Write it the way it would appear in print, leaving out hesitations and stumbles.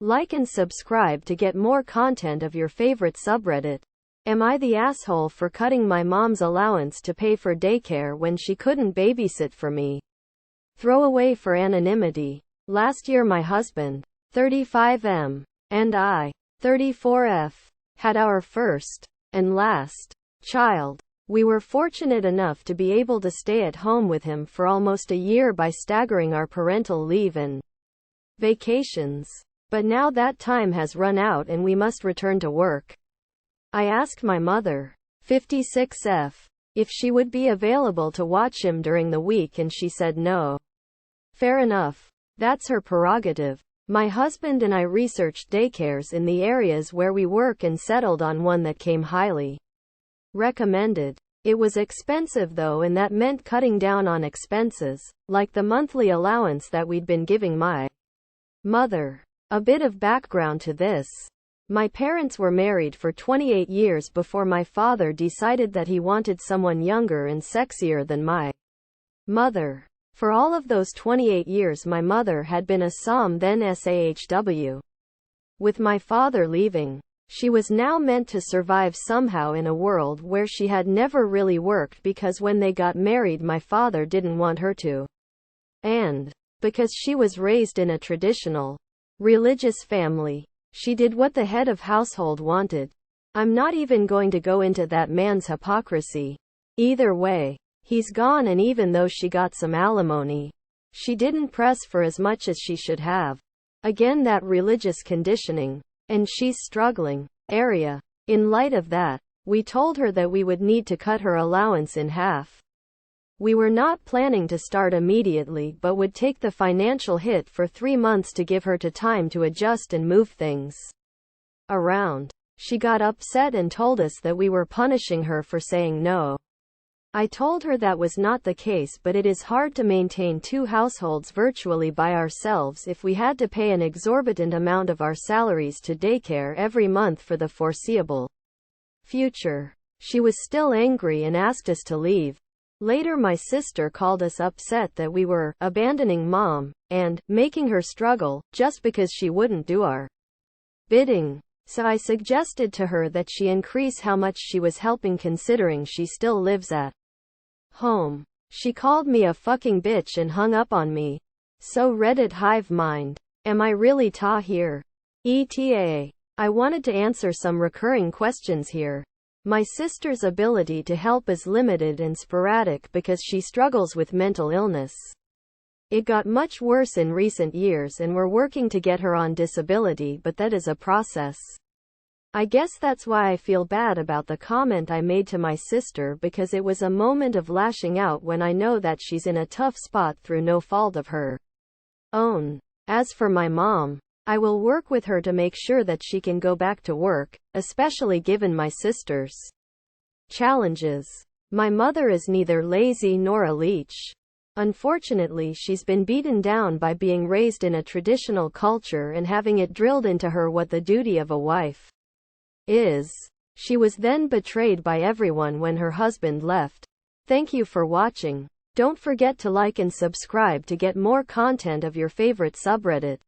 Like and subscribe to get more content of your favorite subreddit. Am I the asshole for cutting my mom's allowance to pay for daycare when she couldn't babysit for me? Throwaway for anonymity. Last year my husband, 35M, and I, 34F, had our first and last child. We were fortunate enough to be able to stay at home with him for almost a year by staggering our parental leave and vacations. But now that time has run out and we must return to work. I asked my mother, 56F, if she would be available to watch him during the week and she said no. Fair enough. That's her prerogative. My husband and I researched daycares in the areas where we work and settled on one that came highly recommended. It was expensive though, and that meant cutting down on expenses, like the monthly allowance that we'd been giving my mother. A bit of background to this. My parents were married for 28 years before my father decided that he wanted someone younger and sexier than my mother. For all of those 28 years my mother had been a SAHM, then SAHW. With my father leaving, she was now meant to survive somehow in a world where she had never really worked, because when they got married my father didn't want her to. And because she was raised in a traditional, religious family, she did what the head of household wanted. I'm not even going to go into that man's hypocrisy. Either way, he's gone, and even though she got some alimony, she didn't press for as much as she should have. Again, that religious conditioning. And she's struggling. Area. In light of that, we told her that we would need to cut her allowance in half. We were not planning to start immediately, but would take the financial hit for 3 months to give her time to adjust and move things around. She got upset and told us that we were punishing her for saying no. I told her that was not the case, but it is hard to maintain 2 households virtually by ourselves if we had to pay an exorbitant amount of our salaries to daycare every month for the foreseeable future. She was still angry and asked us to leave. Later my sister called us upset that we were abandoning mom and making her struggle just because she wouldn't do our bidding. So I suggested to her that she increase how much she was helping, considering she still lives at home. She called me a fucking bitch and hung up on me. So Reddit hive mind. Am I really ta here? ETA. I wanted to answer some recurring questions here. My sister's ability to help is limited and sporadic because she struggles with mental illness. It got much worse in recent years and we're working to get her on disability, but that is a process. I guess that's why I feel bad about the comment I made to my sister, because it was a moment of lashing out when I know that she's in a tough spot through no fault of her own. As for my mom, I will work with her to make sure that she can go back to work, especially given my sister's challenges. My mother is neither lazy nor a leech. Unfortunately, she's been beaten down by being raised in a traditional culture and having it drilled into her what the duty of a wife is. She was then betrayed by everyone when her husband left. Thank you for watching. Don't forget to like and subscribe to get more content of your favorite subreddit.